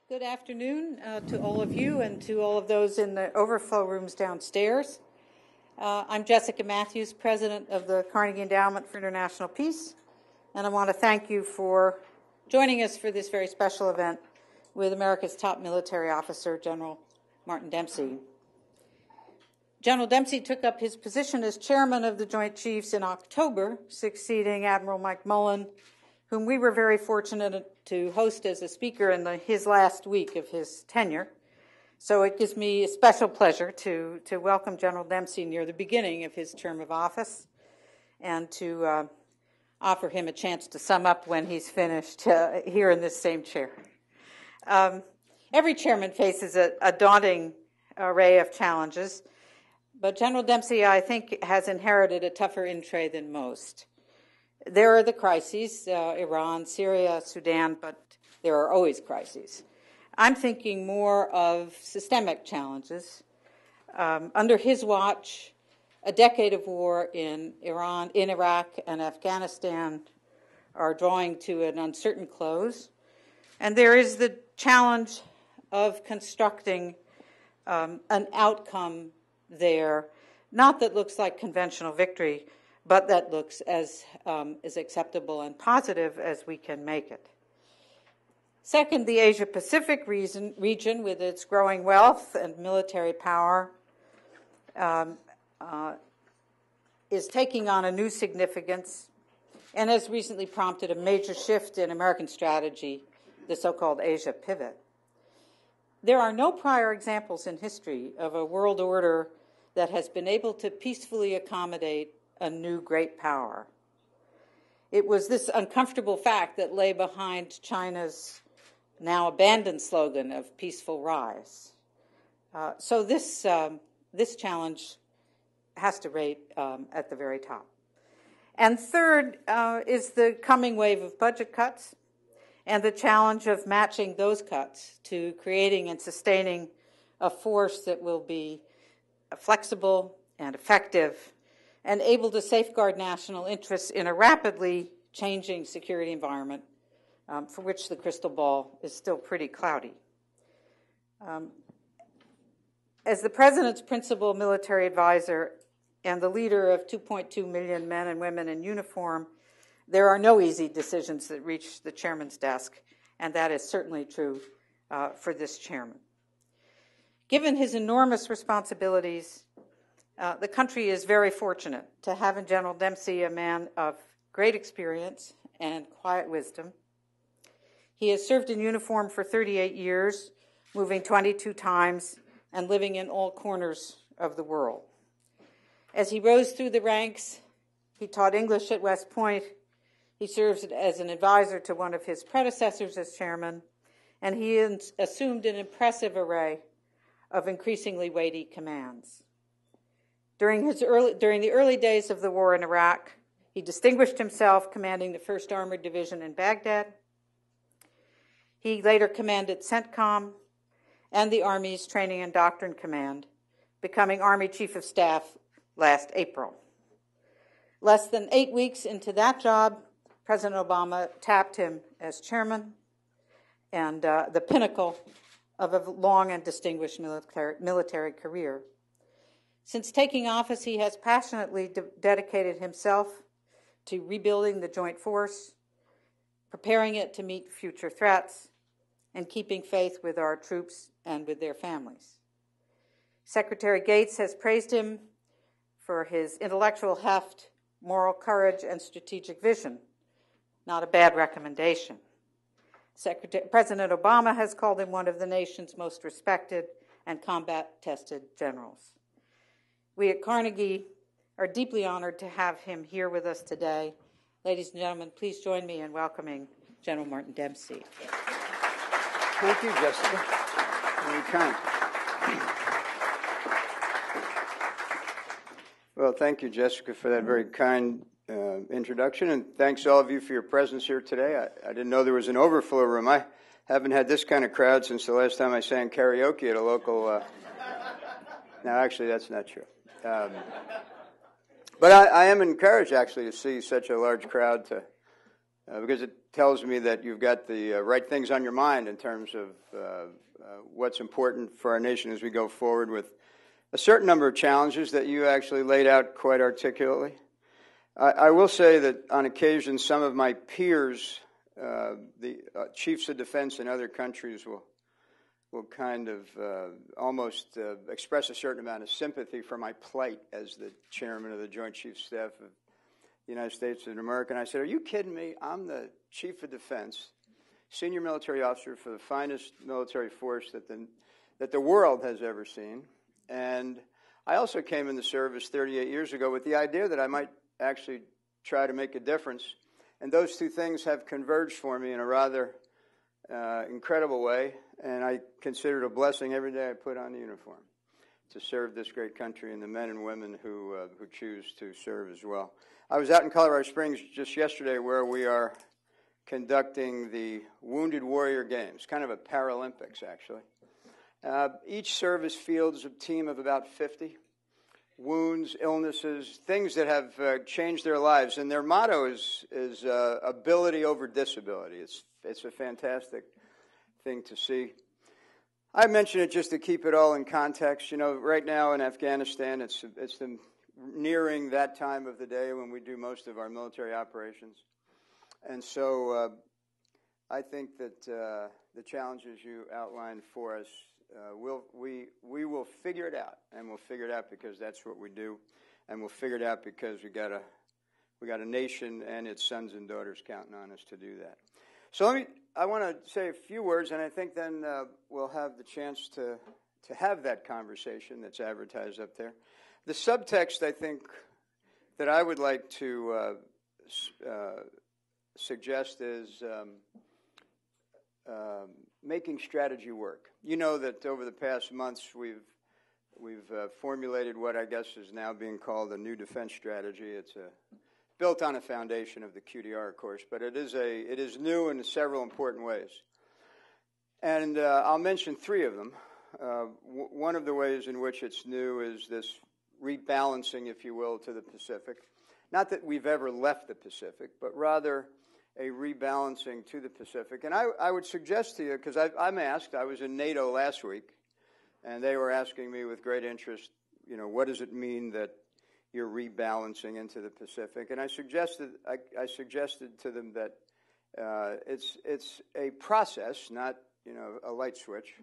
Good afternoon to all of you and to all of those in the overflow rooms downstairs. I'm Jessica Matthews, President of the Carnegie Endowment for International Peace, and I want to thank you for joining us for this very special event with America's top military officer, General Martin Dempsey. General Dempsey took up his position as chairman of the Joint Chiefs in October, succeeding Admiral Mike Mullen, whom we were very fortunate to host as a speaker in his last week of his tenure. So it gives me a special pleasure to welcome General Dempsey near the beginning of his term of office and to offer him a chance to sum up when he's finished here in this same chair. Every chairman faces a daunting array of challenges, but General Dempsey, I think, has inherited a tougher in-tray than most. There are the crises, Iran, Syria, Sudan, but there are always crises. I'm thinking more of systemic challenges. Under his watch, a decade of war in Iran, in Iraq, and Afghanistan are drawing to an uncertain close. And there is the challenge of constructing an outcome there, not that looks like conventional victory, but that looks as acceptable and positive as we can make it. Second, the Asia-Pacific region, with its growing wealth and military power, is taking on a new significance and has recently prompted a major shift in American strategy, the so-called Asia pivot. There are no prior examples in history of a world order that has been able to peacefully accommodate a new great power. It was this uncomfortable fact that lay behind China's now abandoned slogan of peaceful rise. So this challenge has to rate at the very top. And third is the coming wave of budget cuts and the challenge of matching those cuts to creating and sustaining a force that will be flexible and effective and able to safeguard national interests in a rapidly changing security environment for which the crystal ball is still pretty cloudy. As the President's principal military advisor and the leader of 2.2 million men and women in uniform, there are no easy decisions that reach the chairman's desk, and that is certainly true for this chairman. Given his enormous responsibilities, the country is very fortunate to have in General Dempsey a man of great experience and quiet wisdom. He has served in uniform for 38 years, moving 22 times and living in all corners of the world. As he rose through the ranks, he taught English at West Point. He served as an advisor to one of his predecessors as chairman, and he assumed an impressive array of increasingly weighty commands. During the early days of the war in Iraq, he distinguished himself commanding the 1st Armored Division in Baghdad. He later commanded CENTCOM and the Army's Training and Doctrine Command, becoming Army Chief of Staff last April. Less than 8 weeks into that job, President Obama tapped him as chairman, and the pinnacle of a long and distinguished military career. Since taking office, he has passionately dedicated himself to rebuilding the joint force, preparing it to meet future threats, and keeping faith with our troops and with their families. Secretary Gates has praised him for his intellectual heft, moral courage, and strategic vision. Not a bad recommendation. President Obama has called him one of the nation's most respected and combat-tested generals. We at Carnegie are deeply honored to have him here with us today. Ladies and gentlemen, please join me in welcoming General Martin Dempsey. Thank you, Jessica. Very kind. Well, thank you, Jessica, for that very kind introduction, and thanks all of you for your presence here today. I didn't know there was an overflow room. I haven't had this kind of crowd since the last time I sang karaoke at a local... No, actually, that's not true. But I am encouraged, actually, to see such a large crowd to because it tells me that you've got the right things on your mind in terms of what's important for our nation as we go forward with a certain number of challenges that you actually laid out quite articulately. I will say that on occasion some of my peers, the chiefs of defense in other countries, will kind of almost express a certain amount of sympathy for my plight as the chairman of the Joint Chiefs Staff of the United States of America. And I said, are you kidding me? I'm the chief of defense, senior military officer for the finest military force that the world has ever seen. And I also came into service 38 years ago with the idea that I might actually try to make a difference. And those two things have converged for me in a rather incredible way. And I consider it a blessing every day I put on the uniform to serve this great country and the men and women who choose to serve as well. I was out in Colorado Springs just yesterday where we are conducting the Wounded Warrior Games, kind of a Paralympics, actually. Each service fields a team of about 50. Wounds, illnesses, things that have changed their lives. And their motto is ability over disability. It's a fantastic thing to see. I mention it just to keep it all in context. You know, right now in Afghanistan, it's nearing that time of the day when we do most of our military operations. And so I think that the challenges you outlined for us, we will figure it out, and we'll figure it out because that's what we do, and we'll figure it out because we got a nation and its sons and daughters counting on us to do that. So I want to say a few words, and I think then we'll have the chance to have that conversation that's advertised up there. The subtext, I think, that I would like to suggest is making strategy work. You know that over the past months we've formulated what I guess is now being called a new defense strategy. It's built on a foundation of the QDR, of course, but it is new in several important ways. And I'll mention three of them. One of the ways in which it's new is this rebalancing, if you will, to the Pacific. Not that we've ever left the Pacific, but rather a rebalancing to the Pacific. And I would suggest to you, because I'm asked, I was in NATO last week, and they were asking me with great interest, you know, what does it mean that you're rebalancing into the Pacific? And I suggested to them that it's a process, not, you know, a light switch,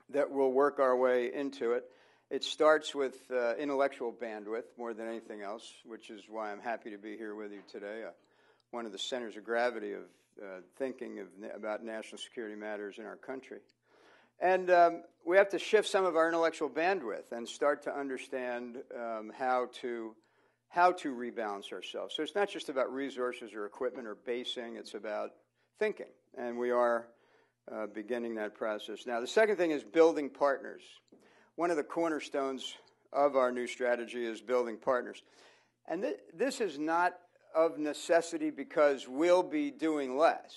that we'll work our way into it. It starts with intellectual bandwidth more than anything else, which is why I'm happy to be here with you today. One of the centers of gravity of thinking about national security matters in our country. And we have to shift some of our intellectual bandwidth and start to understand how to rebalance ourselves. So it's not just about resources or equipment or basing, it's about thinking. And we are beginning that process. Now, the second thing is building partners. One of the cornerstones of our new strategy is building partners. And this is not of necessity because we'll be doing less.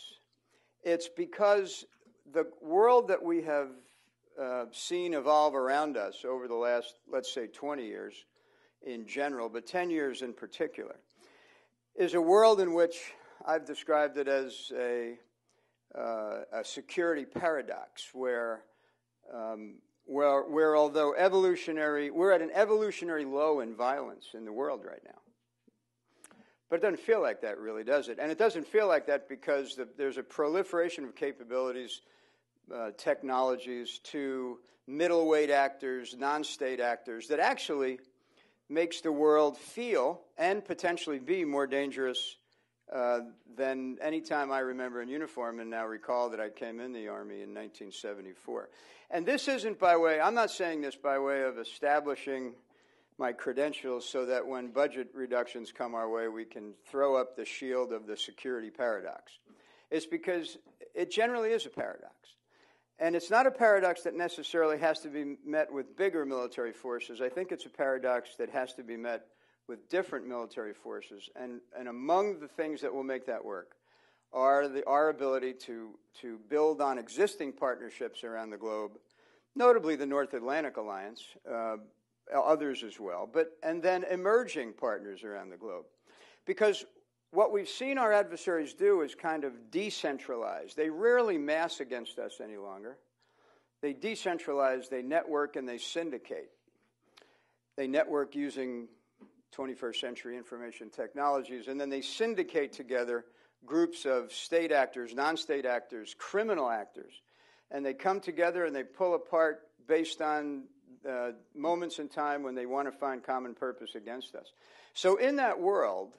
It's because the world that we have seen evolve around us over the last, let's say, 20 years in general, but 10 years in particular, is a world in which I've described it as a security paradox where although we're at an evolutionary low in violence in the world right now. But it doesn't feel like that, really, does it? And it doesn't feel like that because there's a proliferation of capabilities, technologies to middleweight actors, non-state actors that actually makes the world feel and potentially be more dangerous than any time I remember in uniform, and now recall that I came in the Army in 1974. And this isn't by way, I'm not saying this by way of establishing my credentials so that when budget reductions come our way, we can throw up the shield of the security paradox. It's because it generally is a paradox. And it's not a paradox that necessarily has to be met with bigger military forces. I think it's a paradox that has to be met with different military forces. And among the things that will make that work are our ability to build on existing partnerships around the globe, notably the North Atlantic Alliance, others as well, and then emerging partners around the globe. Because what we've seen our adversaries do is kind of decentralize. They rarely mass against us any longer. They decentralize, they network, and they syndicate. They network using 21st century information technologies, and then they syndicate together groups of state actors, non-state actors, criminal actors, and they come together and they pull apart based on moments in time when they want to find common purpose against us. So in that world,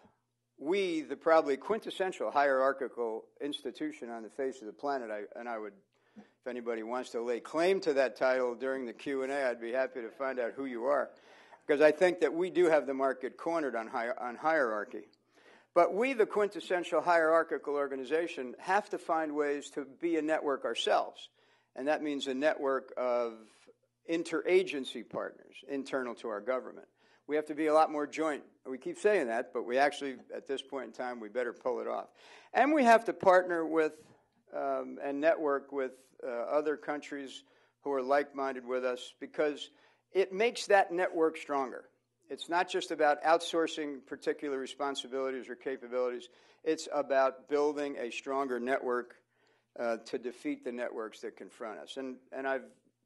we, the probably quintessential hierarchical institution on the face of the planet, I would, if anybody wants to lay claim to that title during the Q&A, I'd be happy to find out who you are, because I think that we do have the market cornered on hierarchy. But we, the quintessential hierarchical organization, have to find ways to be a network ourselves. And that means a network of interagency partners internal to our government. We have to be a lot more joint. We keep saying that, but we actually, at this point in time, we better pull it off. And we have to partner with and network with other countries who are like-minded with us, because it makes that network stronger. It's not just about outsourcing particular responsibilities or capabilities. It's about building a stronger network to defeat the networks that confront us. And I've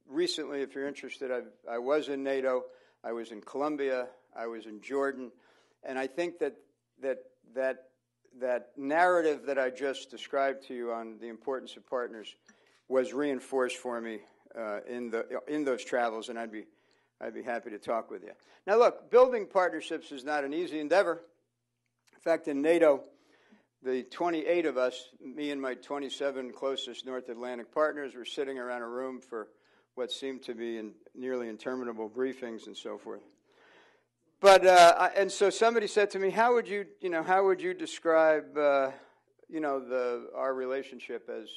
recently, if you're interested, I was in NATO, I was in Colombia, I was in Jordan, and I think that narrative that I just described to you on the importance of partners was reinforced for me in those travels, and I'd be happy to talk with you. Now, look, building partnerships is not an easy endeavor. In fact, in NATO, the 28 of us, me and my 27 closest North Atlantic partners, were sitting around a room for what seemed to be nearly interminable briefings and so forth. But and so somebody said to me, "How would you describe our relationship as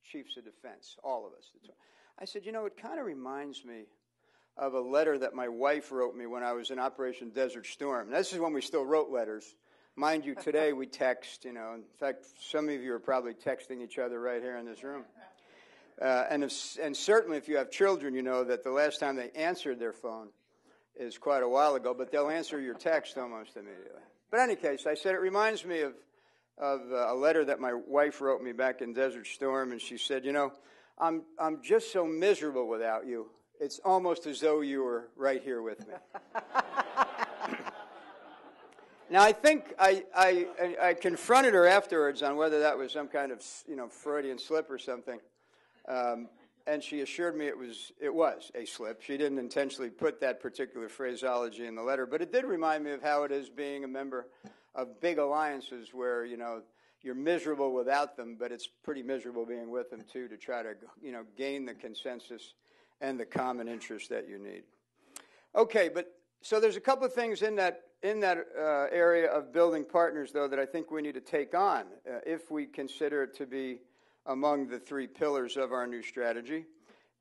chiefs of defense, all of us?" I said, it kind of reminds me of a letter that my wife wrote me when I was in Operation Desert Storm. This is when we still wrote letters. Mind you, today we text, In fact, some of you are probably texting each other right here in this room. And certainly if you have children, you know that the last time they answered their phone is quite a while ago, but they'll answer your text almost immediately. But in any case, I said it reminds me of a letter that my wife wrote me back in Desert Storm, and she said, I'm just so miserable without you. It's almost as though you were right here with me. Now, I think I confronted her afterwards on whether that was some kind of Freudian slip or something, and she assured me it was a slip. She didn't intentionally put that particular phraseology in the letter, but it did remind me of how it is being a member of big alliances where you're miserable without them, but it's pretty miserable being with them too, to try to gain the consensus and the common interest that you need. Okay, but so there's a couple of things in that area of building partners, though, that I think we need to take on if we consider it to be among the three pillars of our new strategy.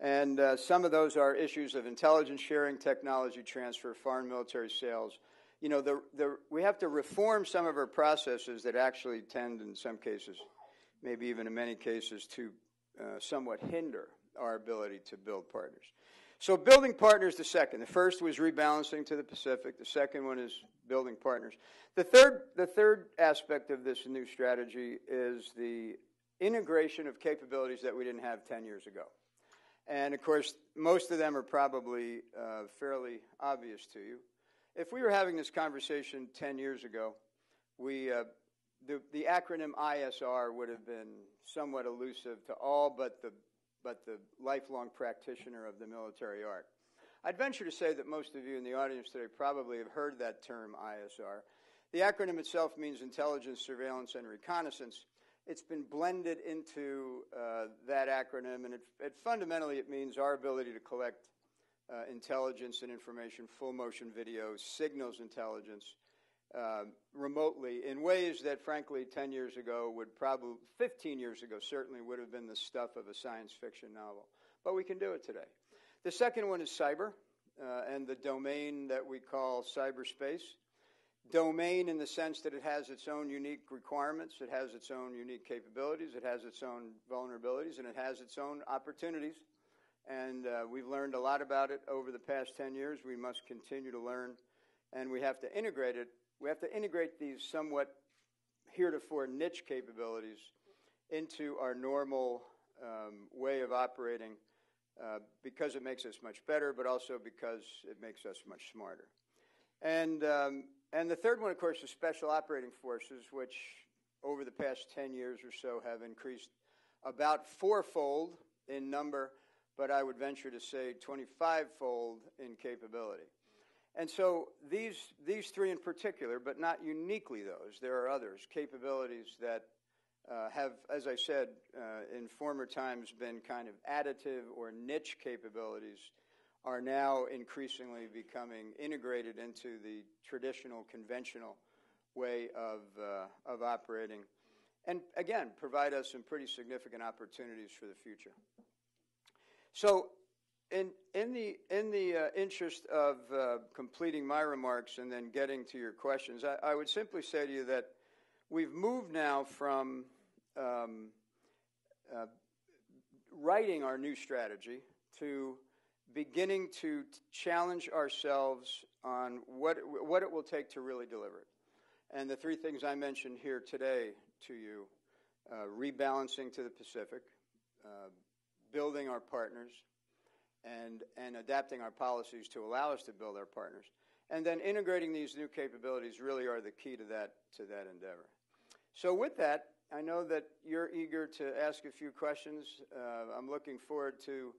And some of those are issues of intelligence sharing, technology transfer, foreign military sales. We have to reform some of our processes that actually tend, in some cases, maybe even in many cases, to somewhat hinder our ability to build partners. So building partners, the second. The first was rebalancing to the Pacific. The second one is building partners. The third aspect of this new strategy is the integration of capabilities that we didn't have 10 years ago. And, of course, most of them are probably fairly obvious to you. If we were having this conversation 10 years ago, the acronym ISR would have been somewhat elusive to all but the lifelong practitioner of the military art. I'd venture to say that most of you in the audience today probably have heard that term ISR. The acronym itself means intelligence, surveillance, and reconnaissance. It's been blended into that acronym, and fundamentally it means our ability to collect intelligence and information, full motion video, signals intelligence, remotely in ways that, frankly, 10 years ago 15 years ago certainly would have been the stuff of a science fiction novel. But we can do it today. The second one is cyber, and the domain that we call cyberspace. Domain in the sense that it has its own unique requirements, it has its own unique capabilities, it has its own vulnerabilities, and it has its own opportunities. And we've learned a lot about it over the past 10 years. We must continue to learn, and we have to integrate it. We have to integrate these somewhat heretofore niche capabilities into our normal way of operating because it makes us much better, but also because it makes us much smarter. And the third one, of course, is special operating forces, which over the past 10 years or so have increased about fourfold in number, but I would venture to say 25-fold in capability. And so these three in particular, but not uniquely those, there are others, capabilities that have, as I said, in former times been kind of additive or niche capabilities, are now increasingly becoming integrated into the traditional, conventional way of operating, and again, provide us some pretty significant opportunities for the future. So, in the interest of completing my remarks and then getting to your questions, I would simply say to you that we've moved now from writing our new strategy to beginning to challenge ourselves on what it will take to really deliver it. And the three things I mentioned here today to you, rebalancing to the Pacific, building our partners, and adapting our policies to allow us to build our partners, and then integrating these new capabilities really are the key to that endeavor. So with that, I know that you're eager to ask a few questions. I'm looking forward to.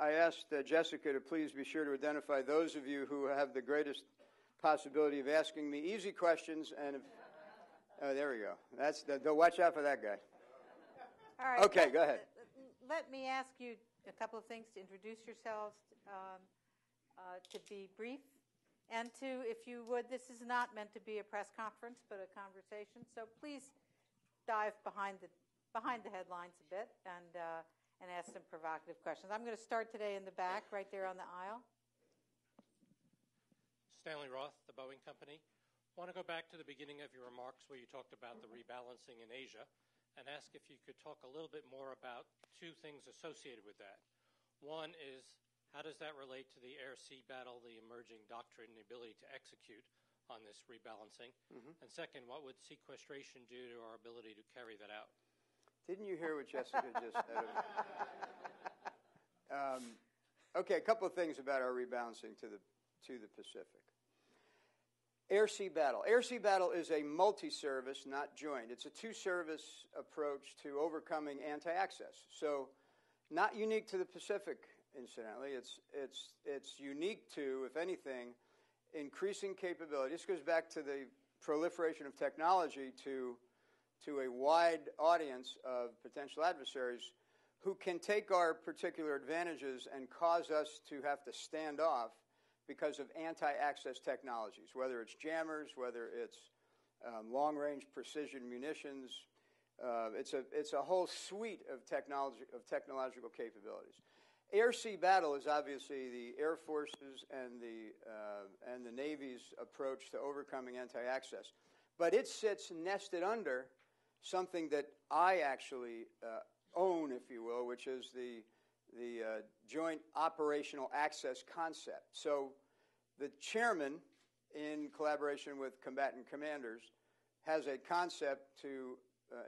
I asked Jessica to please be sure to identify those of you who have the greatest possibility of asking me easy questions. And if, there we go. Watch out for that guy. All right. Okay, go ahead. Let me ask you a couple of things to introduce yourselves, to be brief, and to, if you would, this is not meant to be a press conference, but a conversation. So please dive behind the headlines a bit and ask some provocative questions. I'm going to start today in the back, right there on the aisle. Stanley Roth, the Boeing Company. I want to go back to the beginning of your remarks where you talked about the rebalancing in Asia and ask if you could talk a little bit more about two things associated with that. One is, how does that relate to the air-sea battle, the emerging doctrine, and the ability to execute on this rebalancing? Mm-hmm. And second, what would sequestration do to our ability to carry that out? Didn't you hear what Jessica just said? Okay, a couple of things about our rebalancing to the Pacific. Air-sea battle. Air-sea battle is a multi-service, not joint. It's a two-service approach to overcoming anti-access. So, not unique to the Pacific, incidentally. It's unique to, if anything, increasing capability. This goes back to the proliferation of technology to a wide audience of potential adversaries who can take our particular advantages and cause us to have to stand off because of anti-access technologies, whether it's jammers, whether it's long-range precision munitions. It's a whole suite of technological capabilities. Air-sea battle is obviously the Air Force's and the Navy's approach to overcoming anti-access. But it sits nested under something that I actually own, if you will, which is the Joint Operational Access concept. So the chairman, in collaboration with combatant commanders, has a concept to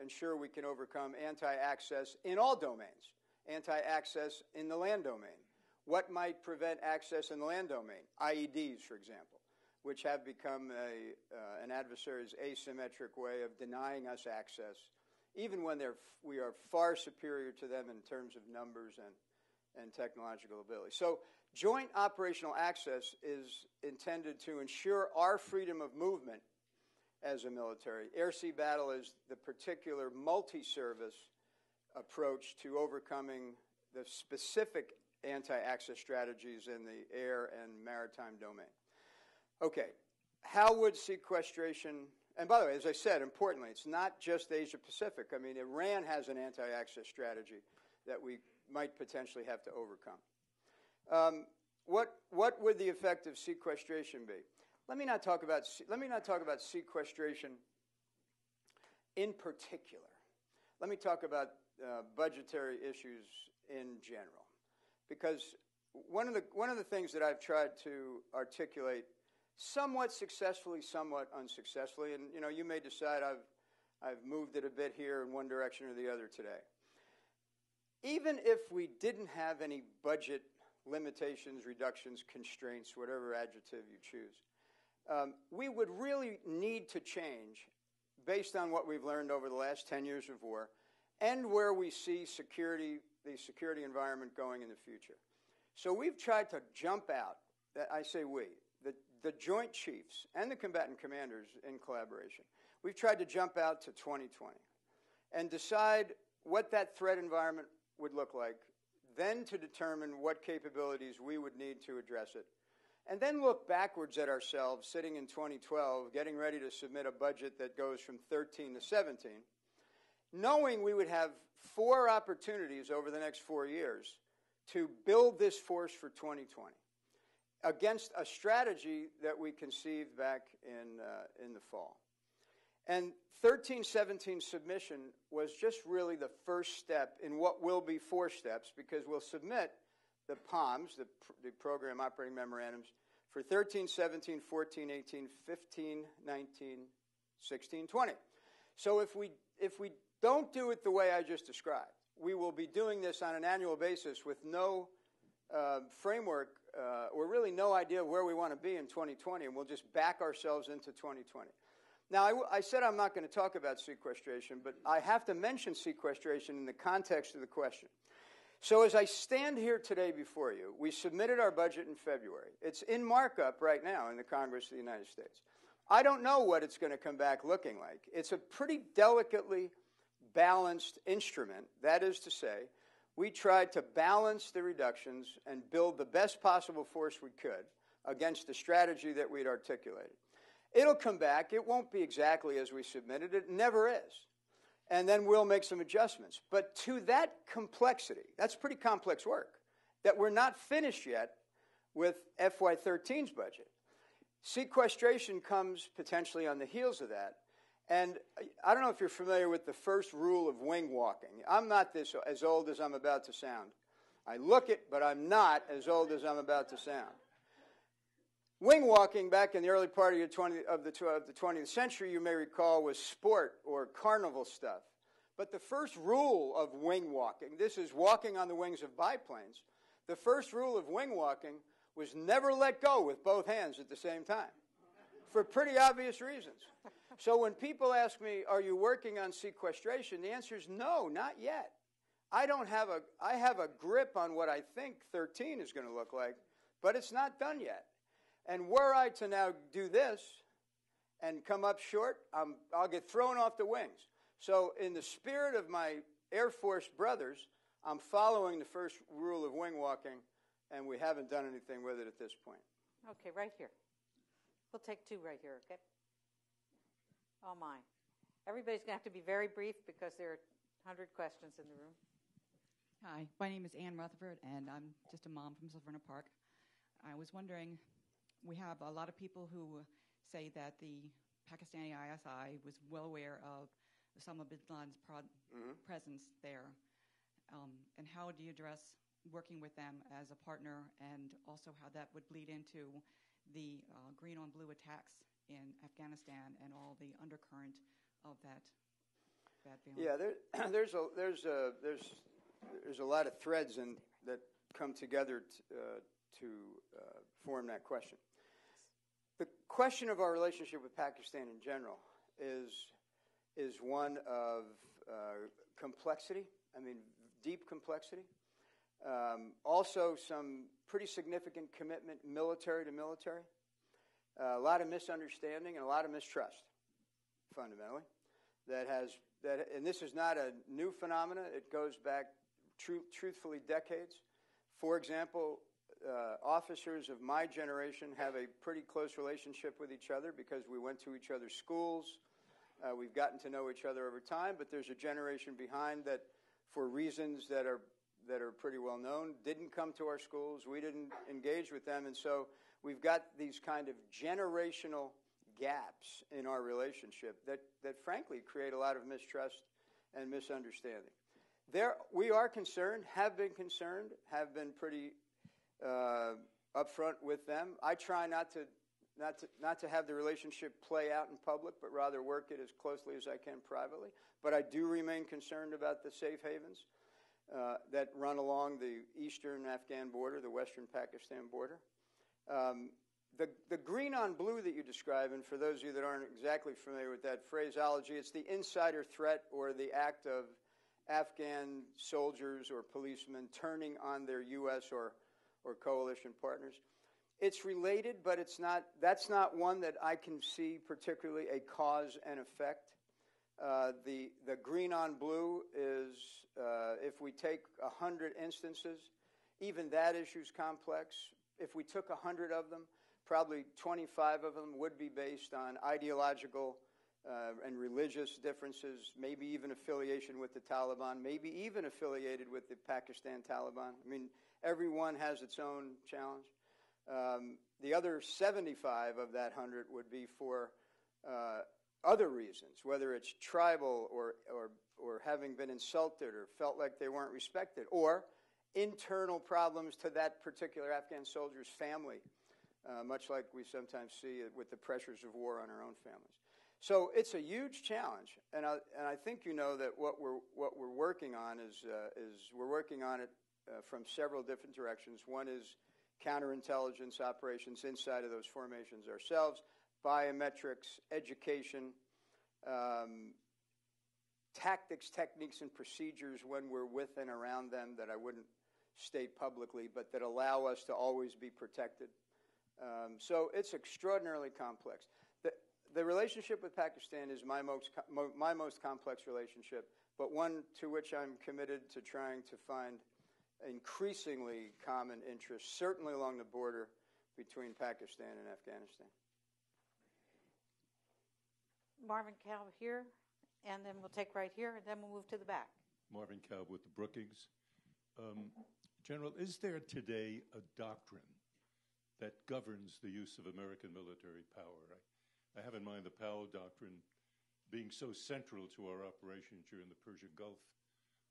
ensure we can overcome anti-access in all domains, anti-access in the land domain. What might prevent access in the land domain? IEDs, for example, which have become an adversary's asymmetric way of denying us access, even when we are far superior to them in terms of numbers and technological ability. So joint operational access is intended to ensure our freedom of movement as a military. Air-sea battle is the particular multi-service approach to overcoming the specific anti-access strategies in the air and maritime domain. Okay, how would sequestration... And by the way, as I said, importantly, it's not just Asia-Pacific. I mean, Iran has an anti-access strategy that we might potentially have to overcome. What would the effect of sequestration be? Let me not talk about sequestration in particular. Let me talk about budgetary issues in general, because one of the things that I've tried to articulate somewhat successfully, somewhat unsuccessfully, and you may decide I've moved it a bit here in one direction or the other today. Even if we didn't have any budget limitations, reductions, constraints, whatever adjective you choose, we would really need to change based on what we've learned over the last 10 years of war and where we see the security environment going in the future. So we've tried to jump out, I say we, the Joint Chiefs and the combatant commanders in collaboration. We've tried to jump out to 2020 and decide what that threat environment would look like, then to determine what capabilities we would need to address it, and then look backwards at ourselves sitting in 2012, getting ready to submit a budget that goes from 13 to 17, knowing we would have 4 opportunities over the next 4 years to build this force for 2020 against a strategy that we conceived back in the fall. And 13-17 submission was just really the first step in what will be 4 steps, because we'll submit the POMs, the Program Operating Memorandums, for 13, 17, 14, 18, 15, 19, 16, 20. So if we don't do it the way I just described, we will be doing this on an annual basis with no framework or really no idea where we want to be in 2020, and we'll just back ourselves into 2020. Now, I said I'm not going to talk about sequestration, but I have to mention sequestration in the context of the question. So as I stand here today before you, we submitted our budget in February. It's in markup right now in the Congress of the United States. I don't know what it's going to come back looking like. It's a pretty delicately balanced instrument. That is to say, we tried to balance the reductions and build the best possible force we could against the strategy that we'd articulated. It'll come back. It won't be exactly as we submitted it. It never is. And then we'll make some adjustments. But to that complexity, that's pretty complex work, that we're not finished yet with FY13's budget. Sequestration comes potentially on the heels of that. And I don't know if you're familiar with the first rule of wing walking. I'm not as old as I'm about to sound. I look it, but I'm not as old as I'm about to sound. Wing walking back in the early part of the 20th century, you may recall, was sport or carnival stuff. But the first rule of wing walking, this is walking on the wings of biplanes, the first rule of wing walking was never let go with both hands at the same time, for pretty obvious reasons. So when people ask me, are you working on sequestration, the answer is no, not yet. I have a grip on what I think 13 is going to look like, but it's not done yet. And were I to now do this and come up short, I'll get thrown off the wings. So in the spirit of my Air Force brothers, I'm following the first rule of wing walking, and we haven't done anything with it at this point. Okay, right here. We'll take 2 right here, okay? Oh, my. Everybody's going to have to be very brief because there are 100 questions in the room. Hi, my name is Ann Rutherford, and I'm just a mom from Silverna Park. I was wondering, we have a lot of people who say that the Pakistani ISI was well aware of Osama bin Laden's presence there. And how do you address working with them as a partner, and also how that would bleed into the green-on-blue attacks in Afghanistan and all the undercurrent of that bad feeling? Yeah, there's a lot of threads that come together to form that question. The question of our relationship with Pakistan in general is one of complexity. I mean, deep complexity. Also, some pretty significant commitment, military to military. A lot of misunderstanding and a lot of mistrust, fundamentally. And this is not a new phenomenon. It goes back, truthfully, decades. For example, officers of my generation have a pretty close relationship with each other because we went to each other's schools. We've gotten to know each other over time, but there's a generation behind that, for reasons that are pretty well known, didn't come to our schools. We didn't engage with them, and so we've got these kind of generational gaps in our relationship that frankly create a lot of mistrust and misunderstanding. We are concerned, have been pretty upfront with them. I try not to not to have the relationship play out in public, but rather work it as closely as I can privately. But I do remain concerned about the safe havens that run along the eastern Afghan border, the western Pakistan border. The green on blue that you describe, and for those of you that aren't exactly familiar with that phraseology, it's the insider threat or the act of Afghan soldiers or policemen turning on their U.S. or coalition partners. It's related, but that's not one that I can see particularly a cause and effect. The green on blue is, if we take 100 instances, even that issue's complex. If we took 100 of them, probably 25 of them would be based on ideological and religious differences, maybe even affiliation with the Taliban, maybe even affiliated with the Pakistan Taliban. I mean, everyone has its own challenge. The other 75 of that 100 would be for other reasons, whether it's tribal or having been insulted or felt like they weren't respected, or internal problems to that particular Afghan soldier's family, much like we sometimes see it with the pressures of war on our own families. So it's a huge challenge, and I think you know that what we're working on is we're working on it from several different directions. One is counterintelligence operations inside of those formations ourselves, biometrics, education, tactics, techniques, and procedures when we're with and around them that I wouldn't state publicly, but that allow us to always be protected. So it's extraordinarily complex. The relationship with Pakistan is my most complex relationship, but one to which I'm committed to trying to find increasingly common interests, certainly along the border between Pakistan and Afghanistan. Marvin Cow here, and then we'll take right here, and then we'll move to the back. Marvin Cow with the Brookings. General, is there today a doctrine that governs the use of American military power? I have in mind the Powell Doctrine being so central to our operation during the Persian Gulf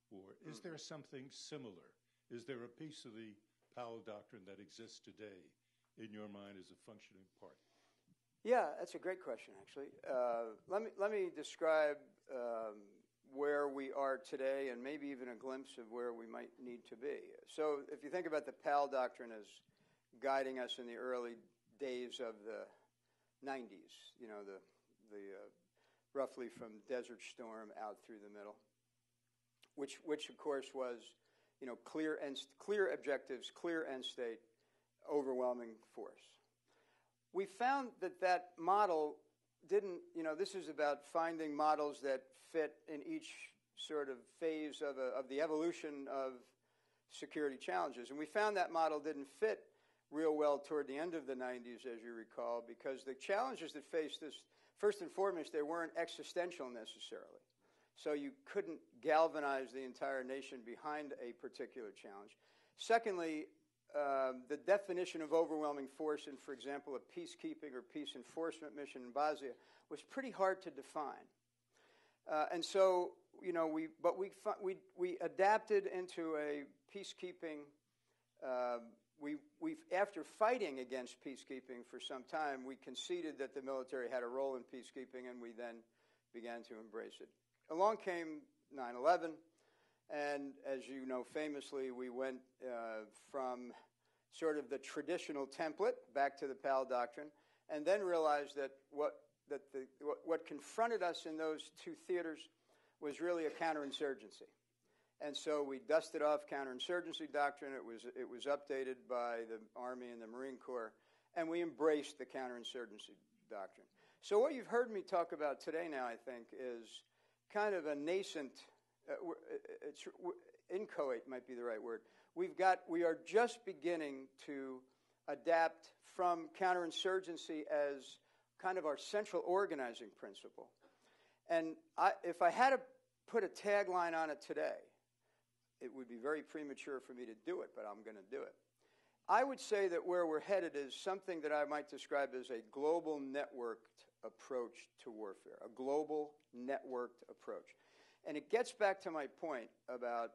War. Is there something similar? Is there a piece of the Powell Doctrine that exists today in your mind as a functioning part? Yeah, that's a great question, actually. Let me describe where we are today and maybe even a glimpse of where we might need to be. So if you think about the Powell Doctrine as guiding us in the early days of the 90s, you know, the roughly from Desert Storm out through the middle, which of course was, you know, clear objectives, clear end state, overwhelming force. We found that model didn't, you know, this is about finding models that fit in each sort of phase of the evolution of security challenges. And we found that model didn't fit real well toward the end of the 90s, as you recall, because the challenges that faced us, first and foremost, they weren't existential necessarily. So you couldn't galvanize the entire nation behind a particular challenge. Secondly, the definition of overwhelming force in, for example, a peacekeeping or peace enforcement mission in Bosnia was pretty hard to define. And so, you know, we adapted into a peacekeeping. After fighting against peacekeeping for some time, we conceded that the military had a role in peacekeeping, and we then began to embrace it. Along came 9/11, and as you know, famously, we went from sort of the traditional template back to the Powell Doctrine, and then realized that what confronted us in those two theaters was really a counterinsurgency. And so we dusted off counterinsurgency doctrine. It was updated by the Army and the Marine Corps, and we embraced the counterinsurgency doctrine. So what you've heard me talk about today now, I think, is kind of a nascent, inchoate might be the right word. We are just beginning to adapt from counterinsurgency as kind of our central organizing principle. And if I had to put a tagline on it today, it would be very premature for me to do it, but I'm going to do it. I would say that where we're headed is something that I might describe as a global networked approach to warfare, a global networked approach. And it gets back to my point about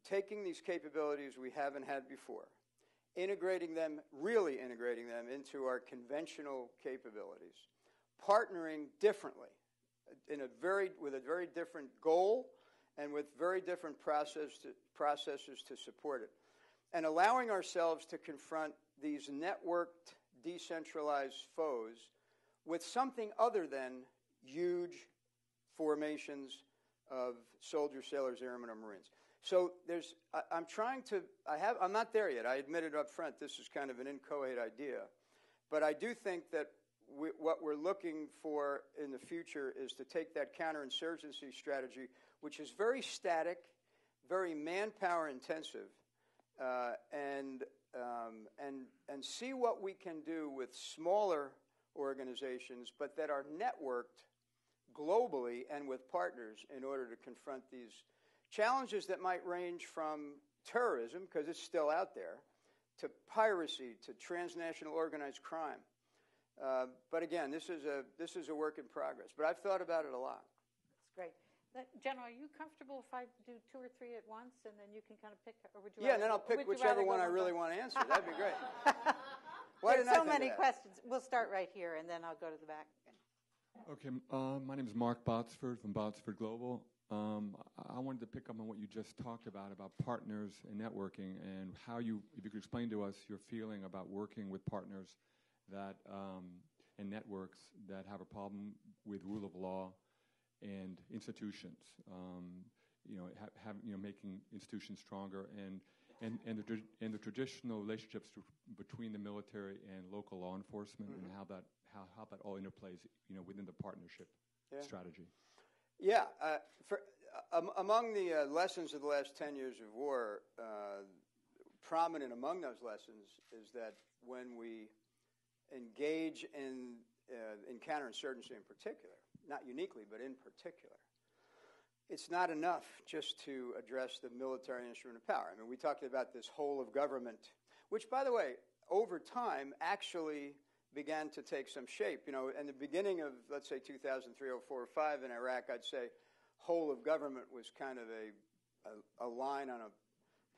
taking these capabilities we haven't had before really integrating them into our conventional capabilities, partnering differently with a very different goal and with very different processes to support it, and allowing ourselves to confront these networked, decentralized foes with something other than huge formations of soldiers, sailors, airmen, or Marines. So I'm not there yet. I admit it up front. This is kind of an inchoate idea. But I do think that what we're looking for in the future is to take that counterinsurgency strategy, which is very static, very manpower intensive, and see what we can do with smaller organizations, but that are networked globally and with partners in order to confront these challenges that might range from terrorism, because it's still out there, to piracy, to transnational organized crime. But again, this is a work in progress. But I've thought about it a lot. That's great. General, are you comfortable if I do 2 or 3 at once, and then you can kind of pick, or would you? Yeah, and then I'll pick whichever one I really want to answer. That'd be great. Why There's didn't I so think many of that? questions. We'll start right here, and then I'll go to the back. Okay, my name is Mark Botsford from Botsford Global. I wanted to pick up on what you just talked about partners and networking, and how if you could explain to us your feeling about working with partners that and networks that have a problem with rule of law and institutions. Making institutions stronger and the traditional relationships between the military and local law enforcement, and how that all interplays, within the partnership strategy. Yeah, among the lessons of the last 10 years of war, prominent among those lessons is that when we engage in counterinsurgency in particular, not uniquely, but in particular, it's not enough just to address the military instrument of power. I mean, we talked about this whole of government, which, by the way, over time actually began to take some shape. In the beginning of, let's say, 2003, 04, 05 in Iraq, I'd say whole of government was kind of a line on a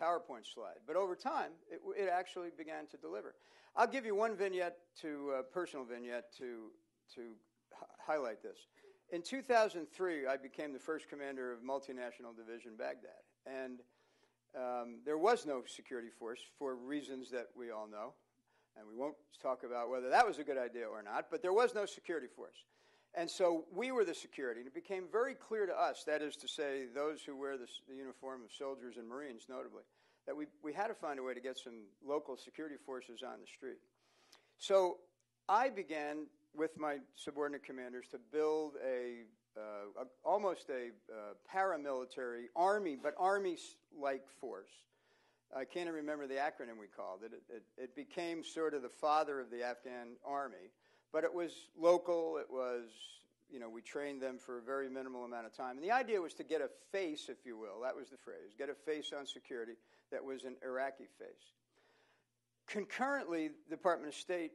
PowerPoint slide. But over time, it actually began to deliver. I'll give you one personal vignette to highlight this. In 2003, I became the first commander of Multinational Division Baghdad. And there was no security force for reasons that we all know. And we won't talk about whether that was a good idea or not, but there was no security force. And so we were the security. And it became very clear to us, that is to say, those who wear the uniform of soldiers and Marines, notably, that we had to find a way to get some local security forces on the street. So I began, with my subordinate commanders, to build almost a paramilitary army, but army-like force. I can't even remember the acronym we called it. It became sort of the father of the Afghan army, but it was local. It was, we trained them for a very minimal amount of time. And the idea was to get a face, if you will, that was the phrase, get a face on security that was an Iraqi face. Concurrently, the Department of State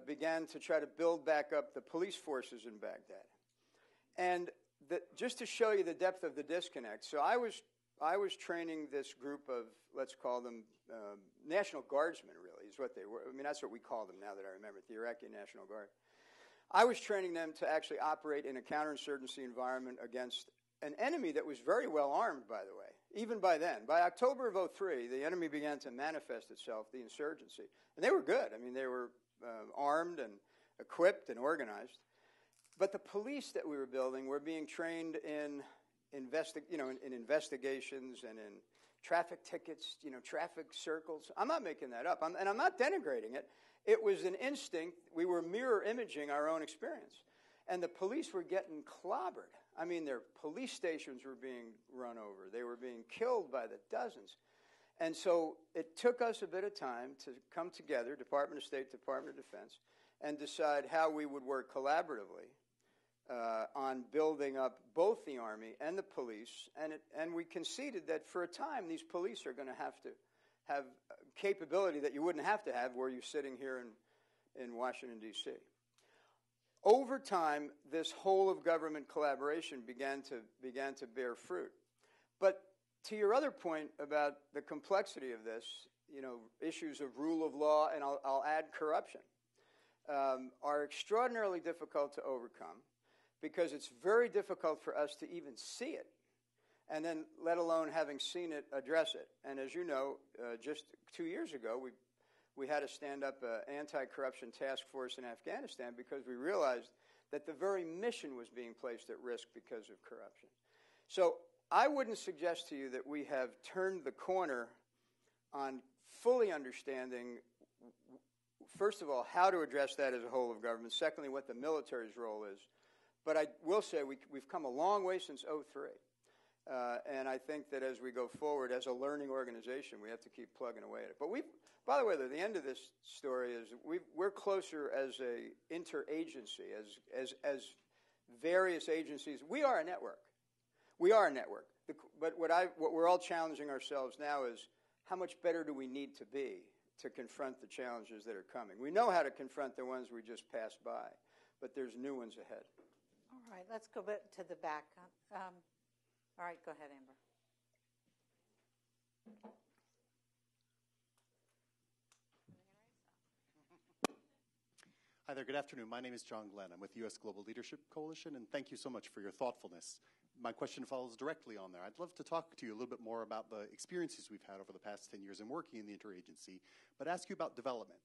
began to try to build back up the police forces in Baghdad. And just to show you the depth of the disconnect, so I was training this group of, let's call them National Guardsmen, really, is what they were. I mean, that's what we call them now that I remember it, the Iraqi National Guard. I was training them to actually operate in a counterinsurgency environment against an enemy that was very well armed, by the way, even by then. By October of 2003, the enemy began to manifest itself, the insurgency. And they were good. I mean, they were armed and equipped and organized. But the police that we were building were being trained in investigations and in traffic tickets, traffic circles. I'm not making that up, and I'm not denigrating it. It was an instinct. We were mirror imaging our own experience. And the police were getting clobbered. I mean, their police stations were being run over. They were being killed by the dozens. And so it took us a bit of time to come together, Department of State, Department of Defense, and decide how we would work collaboratively on building up both the Army and the police. And we conceded that for a time, these police are going to have capability that you wouldn't have to have were you sitting here in Washington, D.C. Over time, this whole of government collaboration began to bear fruit. But to your other point about the complexity of this, issues of rule of law, and I'll add corruption, are extraordinarily difficult to overcome because it's very difficult for us to even see it, and then let alone having seen it, address it. And as you know, just 2 years ago, we had to stand up an anti-corruption task force in Afghanistan because we realized that the very mission was being placed at risk because of corruption. So I wouldn't suggest to you that we have turned the corner on fully understanding, first of all, how to address that as a whole of government, secondly, what the military's role is. But I will say we've come a long way since 2003. And I think that as we go forward as a learning organization, we have to keep plugging away at it. But by the way, the end of this story is we're closer as a interagency, as various agencies. We are a network. We are a network. But what we're all challenging ourselves now is how much better do we need to be to confront the challenges that are coming? We know how to confront the ones we just passed by, but there's new ones ahead. All right, let's go back to the back. All right, go ahead, Amber. Hi there, good afternoon. My name is John Glenn. I'm with U.S. Global Leadership Coalition, and thank you so much for your thoughtfulness. My question follows directly on there. I'd love to talk to you a little bit more about the experiences we've had over the past 10 years in working in the interagency, but ask you about development.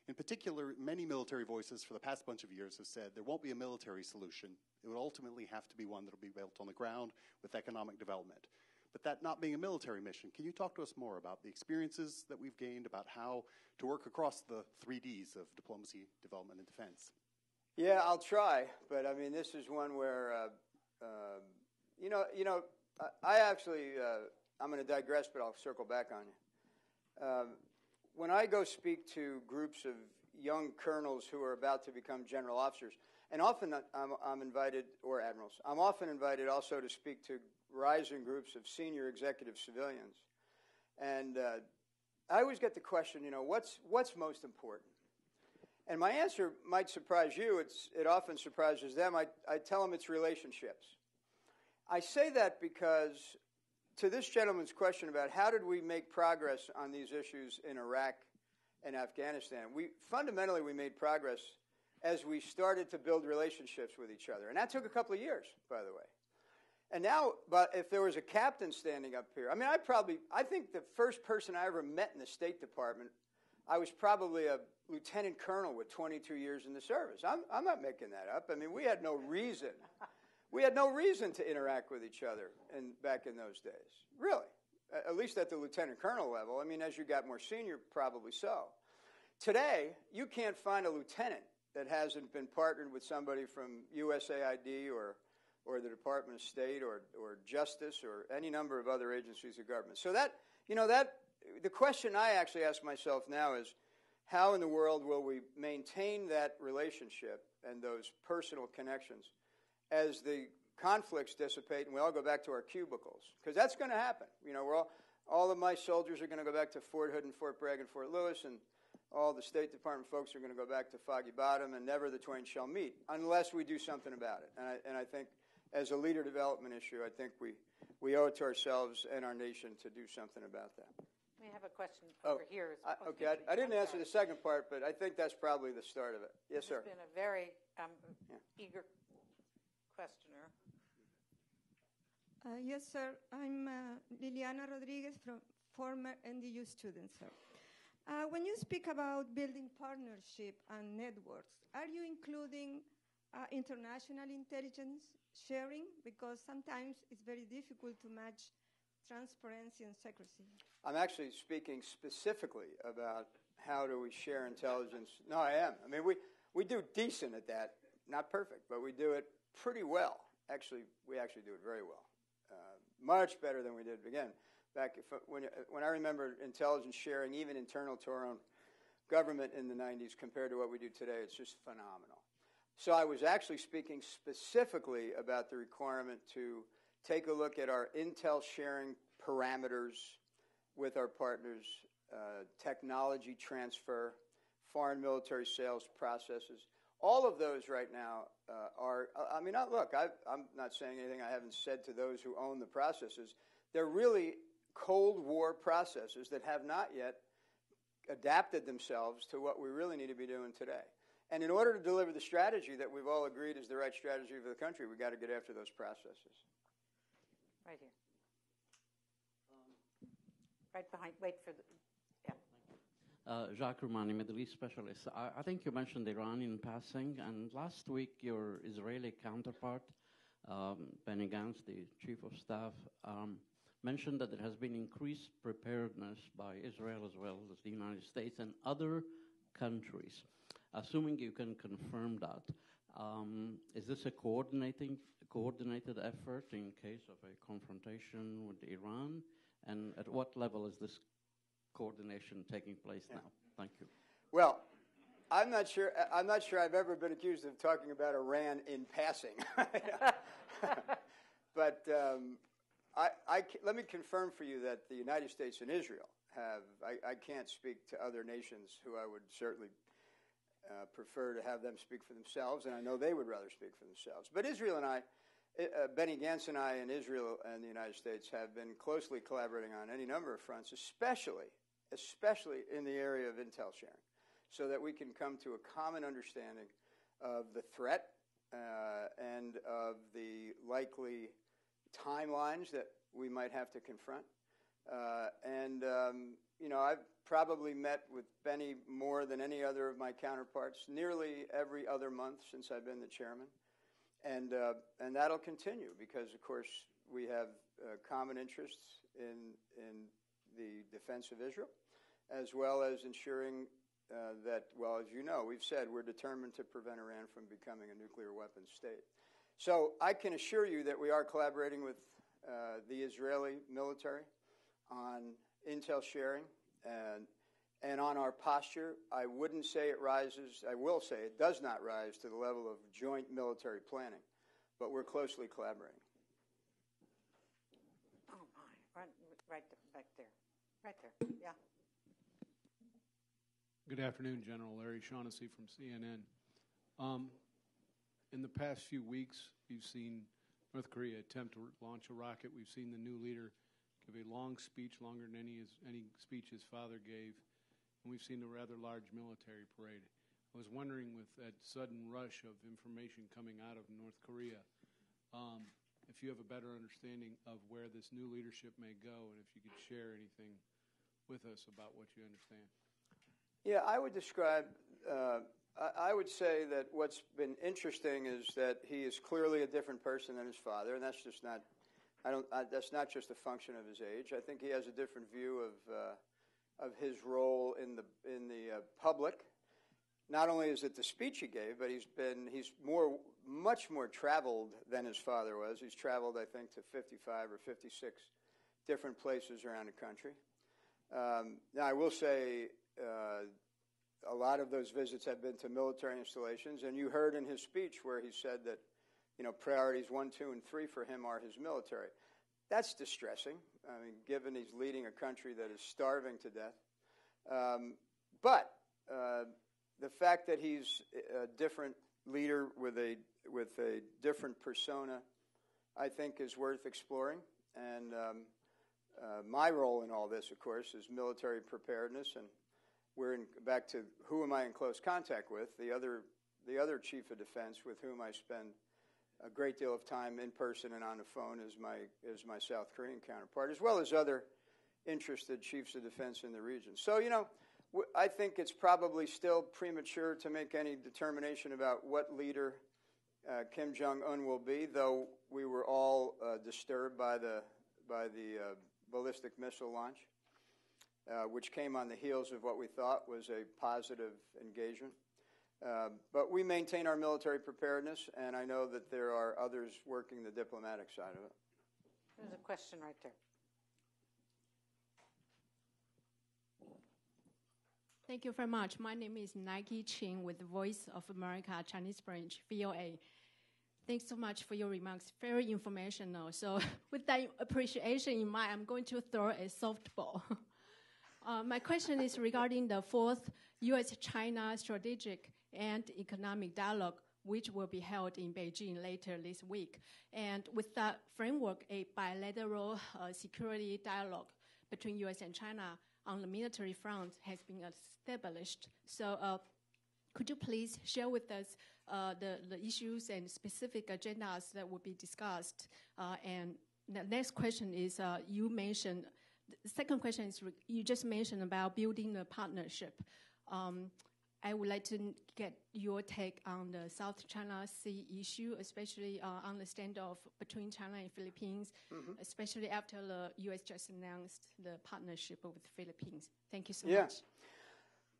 In particular, many military voices for the past bunch of years have said there won't be a military solution. It would ultimately have to be one that will be built on the ground with economic development. But that not being a military mission, can you talk to us more about the experiences that we've gained, about how to work across the 3Ds of diplomacy, development, and defense? Yeah, I'll try, but I mean, this is one where, I actually, I'm going to digress, but I'll circle back on you. When I go speak to groups of young colonels who are about to become general officers, and often I'm invited, or admirals, I'm often invited also to speak to rising groups of senior executive civilians. And I always get the question, what's most important? And my answer might surprise you. It often surprises them. I tell them it's relationships. I say that because to this gentleman's question about how did we make progress on these issues in Iraq and Afghanistan, we made progress as we started to build relationships with each other. And that took a couple of years, by the way. And now, but if there was a captain standing up here, I think the first person I ever met in the State Department, I was probably a lieutenant colonel with 22 years in the service. I'm not making that up. I mean, we had no reason. We had no reason to interact with each other back in those days, really, at least at the lieutenant colonel level. I mean, as you got more senior, probably so. Today, you can't find a lieutenant that hasn't been partnered with somebody from USAID or the Department of State or Justice or any number of other agencies of government. So the question I actually ask myself now is, how in the world will we maintain that relationship and those personal connections as the conflicts dissipate and we all go back to our cubicles? Because that's going to happen. All of my soldiers are going to go back to Fort Hood and Fort Bragg and Fort Lewis, and all the State Department folks are going to go back to Foggy Bottom, and never the twain shall meet unless we do something about it. And I think as a leader development issue, I think we owe it to ourselves and our nation to do something about that. We have a question over here. Okay, I didn't answer the second part, but I think that's probably the start of it. Yes, sir. It's been a very eager questioner. Yes, sir. I'm Liliana Rodriguez, former NDU student, sir. When you speak about building partnership and networks, are you including international intelligence sharing? Because sometimes it's very difficult to match transparency and secrecy. I'm actually speaking specifically about how do we share intelligence. No, I am. I mean, we do decent at that. Not perfect, but we do it pretty well. We actually do it very well. Much better than we did, again, back when I remember intelligence sharing, even internal to our own government in the 90s compared to what we do today, it's just phenomenal. So I was actually speaking specifically about the requirement to take a look at our intel sharing parameters with our partners, technology transfer, foreign military sales processes. All of those right now I'm not saying anything I haven't said to those who own the processes. They're really Cold War processes that have not yet adapted themselves to what we really need to be doing today. And in order to deliver the strategy that we've all agreed is the right strategy for the country, we've got to get after those processes. Right here. Right behind. Wait for the. Yeah. Jacques Roumani, Middle East specialist. I think you mentioned Iran in passing, and last week your Israeli counterpart, Benny Gantz, the chief of staff, mentioned that there has been increased preparedness by Israel as well as the United States and other countries. Assuming you can confirm that, is this a coordinated effort in case of a confrontation with Iran? And at what level is this coordination taking place now? Thank you. Well, I'm not sure I've ever been accused of talking about Iran in passing. But let me confirm for you that the United States and Israel have. I can't speak to other nations who I would certainly prefer to have them speak for themselves, and I know they would rather speak for themselves. But Israel and I, Benny Gantz and I, and Israel and the United States have been closely collaborating on any number of fronts, especially in the area of intel sharing, so that we can come to a common understanding of the threat and of the likely timelines that we might have to confront. I've probably met with Benny more than any other of my counterparts nearly every other month since I've been the chairman. And that'll continue because, of course, we have common interests in the defense of Israel, as well as ensuring that, well, as you know, we've said we're determined to prevent Iran from becoming a nuclear weapons state. So I can assure you that we are collaborating with the Israeli military on intel sharing and on our posture. I wouldn't say it rises. I will say it does not rise to the level of joint military planning, but we're closely collaborating. Oh, my. Right back there. Right there. Yeah. Good afternoon, General. Larry Shaughnessy from CNN. In the past few weeks, we've seen North Korea attempt to launch a rocket. We've seen the new leader give a long speech, longer than any speech his father gave, and we've seen a rather large military parade. I was wondering, with that sudden rush of information coming out of North Korea, if you have a better understanding of where this new leadership may go, and if you could share anything with us about what you understand. Yeah, I would describe. I would say that what's been interesting is that he is clearly a different person than his father, and that's just not. That's not just a function of his age. I think he has a different view of his role in the public. Not only is it the speech he gave, but he's much more traveled than his father was. He's traveled, I think, to 55 or 56 different places around the country. Now, I will say. A lot of those visits have been to military installations, and you heard in his speech where he said that, priorities 1, 2, and 3 for him are his military. That's distressing. I mean, given he's leading a country that is starving to death. But the fact that he's a different leader with a different persona, I think, is worth exploring. And my role in all this, of course, is military preparedness, and we're back to who am I in close contact with. The other chief of defense with whom I spend a great deal of time in person and on the phone is my South Korean counterpart, as well as other interested chiefs of defense in the region. So, I think it's probably still premature to make any determination about what leader Kim Jong-un will be, though we were all disturbed by the ballistic missile launch. Which came on the heels of what we thought was a positive engagement. But we maintain our military preparedness, and I know that there are others working the diplomatic side of it. There's a question right there. Thank you very much. My name is Nike Ching with the Voice of America Chinese branch, VOA. Thanks so much for your remarks. Very informational. So with that appreciation in mind, I'm going to throw a softball. My question is regarding the 4th U.S.-China Strategic and Economic Dialogue, which will be held in Beijing later this week. And with that framework, a bilateral security dialogue between U.S. and China, on the military front has been established. So could you please share with us the issues and specific agendas that will be discussed? And the next question is, you mentioned, the second question is, you just mentioned about building a partnership. I would like to get your take on the South China Sea issue, especially on the standoff between China and Philippines, especially after the U.S. just announced the partnership with the Philippines. Thank you so much.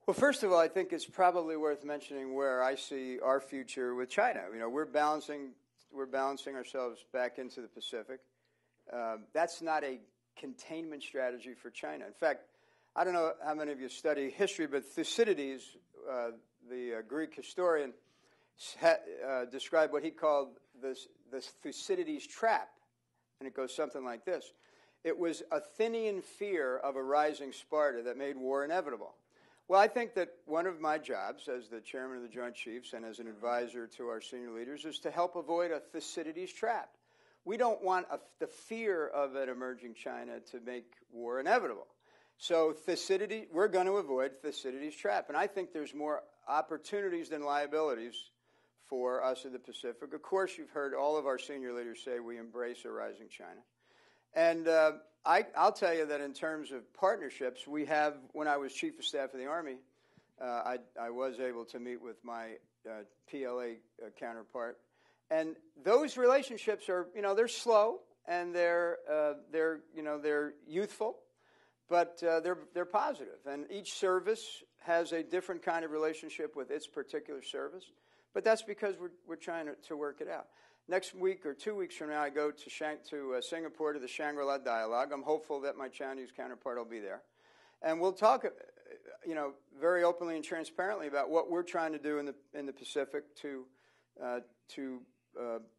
Well, first of all, I think it's probably worth mentioning where I see our future with China. You know, we're balancing ourselves back into the Pacific. That's not a containment strategy for China. In fact, I don't know how many of you study history, but Thucydides, the Greek historian, described what he called the Thucydides trap, and it goes something like this. It was Athenian fear of a rising Sparta that made war inevitable. Well, I think that one of my jobs as the chairman of the Joint Chiefs and as an advisor to our senior leaders is to help avoid a Thucydides trap. We don't want the fear of an emerging China to make war inevitable. So Thucydides, we're going to avoid Thucydides trap. And I think there's more opportunities than liabilities for us in the Pacific. Of course, you've heard all of our senior leaders say we embrace a rising China. And I'll tell you that in terms of partnerships, we have, when I was Chief of Staff of the Army, I was able to meet with my PLA counterpart. And those relationships are, you know, they're slow and they're youthful, but they're positive. And each service has a different kind of relationship with its particular service. But that's because we're trying to work it out. Next week or 2 weeks from now, I go to Singapore to the Shangri-La Dialogue. I'm hopeful that my Chinese counterpart will be there. And we'll talk, you know, very openly and transparently about what we're trying to do in the Pacific to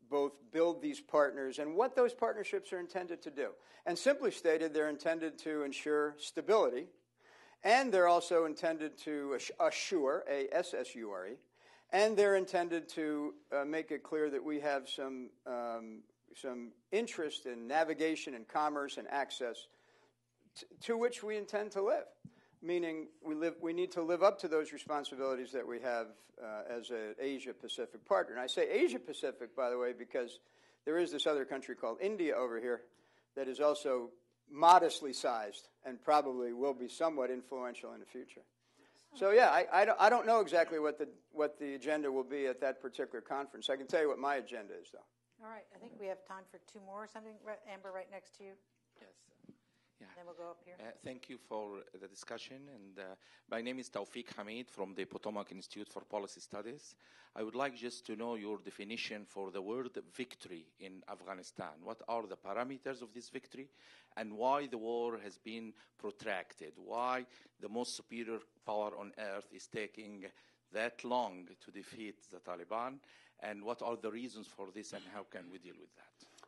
both build these partners and what those partnerships are intended to do. And simply stated, they're intended to ensure stability, and they're also intended to assure, A-S-S-U-R-E, and they're intended to make it clear that we have some interest in navigation and commerce and access to which we intend to live. Meaning we need to live up to those responsibilities that we have as an Asia-Pacific partner. And I say Asia-Pacific, by the way, because there is this other country called India over here that is also modestly sized and probably will be somewhat influential in the future. So yeah, I don't know exactly what the agenda will be at that particular conference. I can tell you what my agenda is, though. All right, I think we have time for two more or something. Amber, right next to you. Yes. Yeah. Then we'll go up here. Thank you for the discussion. And my name is Tawfiq Hamid from the Potomac Institute for Policy Studies. I would like just to know your definition for the word victory in Afghanistan. What are the parameters of this victory and why the war has been protracted? Why the most superior power on earth is taking that long to defeat the Taliban? And what are the reasons for this and how can we deal with that?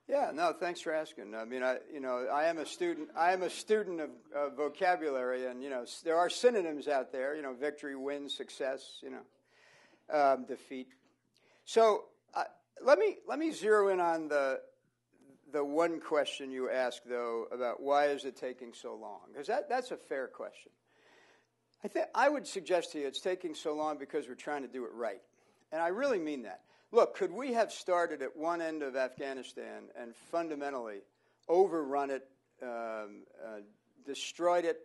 Yeah, no, thanks for asking. I mean, I am a student of vocabulary, and there are synonyms out there. Victory, win, success. Defeat. So let me zero in on the one question you asked, though, about why is it taking so long? Because that's a fair question. I would suggest to you it's taking so long because we're trying to do it right, and I really mean that. Look, could we have started at one end of Afghanistan and fundamentally overrun it, destroyed it,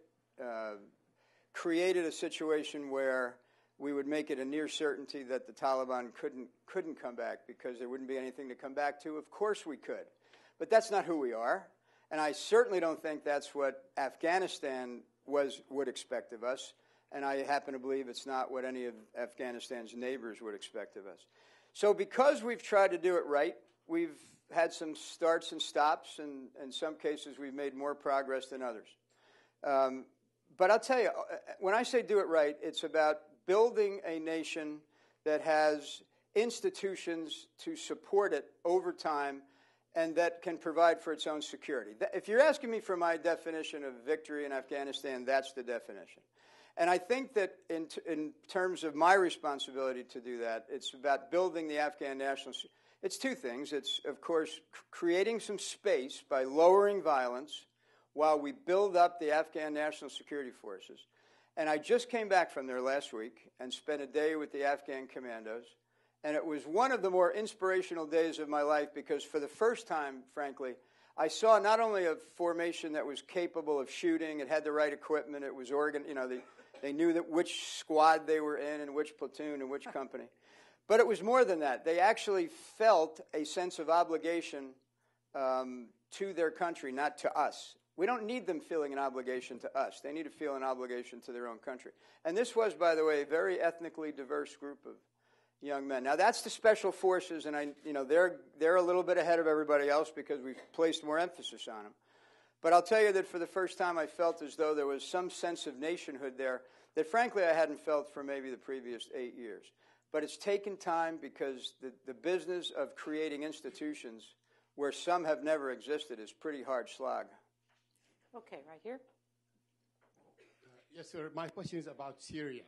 created a situation where we would make it a near certainty that the Taliban couldn't come back because there wouldn't be anything to come back to? Of course we could. But that's not who we are. And I certainly don't think that's what Afghanistan would expect of us. And I happen to believe it's not what any of Afghanistan's neighbors would expect of us. So because we've tried to do it right, we've had some starts and stops, and in some cases we've made more progress than others. But I'll tell you, when I say do it right, it's about building a nation that has institutions to support it over time and that can provide for its own security. If you're asking me for my definition of victory in Afghanistan, that's the definition. And I think that in terms of my responsibility to do that, it's about building the Afghan national. It's two things. It's, of course, creating some space by lowering violence, while we build up the Afghan National Security Forces. And I just came back from there last week and spent a day with the Afghan commandos. And it was one of the more inspirational days of my life because for the first time, frankly, I saw not only a formation that was capable of shooting, it had the right equipment, it was they knew that which squad they were in and which platoon and which company. But it was more than that. They actually felt a sense of obligation to their country, not to us. We don't need them feeling an obligation to us. They need to feel an obligation to their own country. And this was, by the way, a very ethnically diverse group of young men. Now, that's the special forces, and they're a little bit ahead of everybody else because we've placed more emphasis on them. But I'll tell you that for the first time, I felt as though there was some sense of nationhood there that, frankly, I hadn't felt for maybe the previous 8 years. But it's taken time because the business of creating institutions where some have never existed is pretty hard slog. Okay, right here. Yes, sir. My question is about Syria.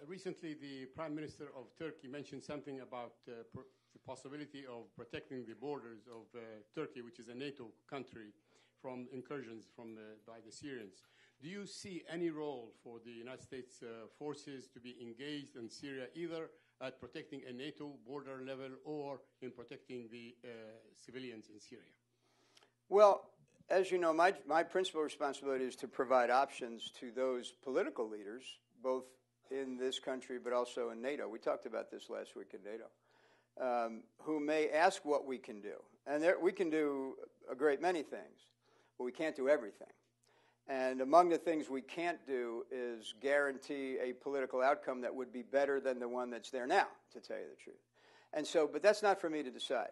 Recently, the Prime Minister of Turkey mentioned something about the possibility of protecting the borders of Turkey, which is a NATO country, from incursions by the Syrians. Do you see any role for the United States forces to be engaged in Syria, either at protecting a NATO border level or in protecting the civilians in Syria? Well, as you know, my principal responsibility is to provide options to those political leaders, both in this country but also in NATO. We talked about this last week in NATO, who may ask what we can do. And we can do a great many things, but we can't do everything. And among the things we can't do is guarantee a political outcome that would be better than the one that's there now, to tell you the truth. And so, but that's not for me to decide.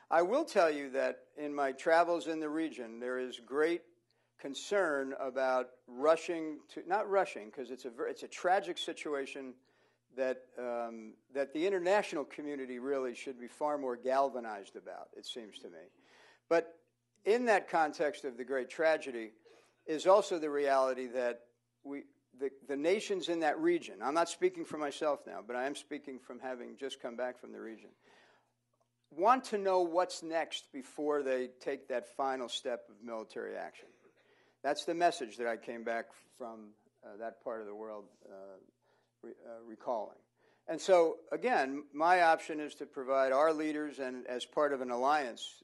I will tell you that in my travels in the region, there is great concern about not rushing, because it's a tragic situation that the international community really should be far more galvanized about, it seems to me. But in that context of the great tragedy is also the reality that the nations in that region, I'm not speaking for myself now, but I am speaking from having just come back from the region, want to know what's next before they take that final step of military action. That's the message that I came back from that part of the world recalling. And so, again, my option is to provide our leaders, and as part of an alliance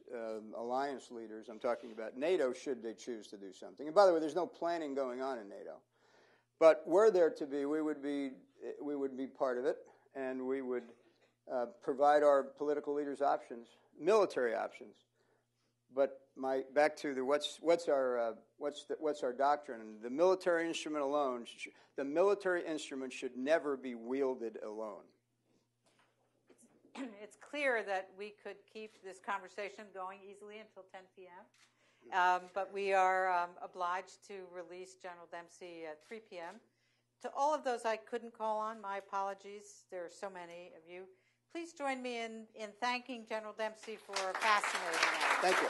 leaders, I'm talking about NATO, should they choose to do something. And by the way, there's no planning going on in NATO. But were there to be, we would be part of it, and we would provide our political leaders options, military options. But back to the what's our doctrine? The military instrument alone. The military instrument should never be wielded alone. It's clear that we could keep this conversation going easily until 10 p.m. But we are obliged to release General Dempsey at 3 p.m. To all of those I couldn't call on, my apologies. There are so many of you. Please join me in thanking General Dempsey for a fascinating hour. Thank you.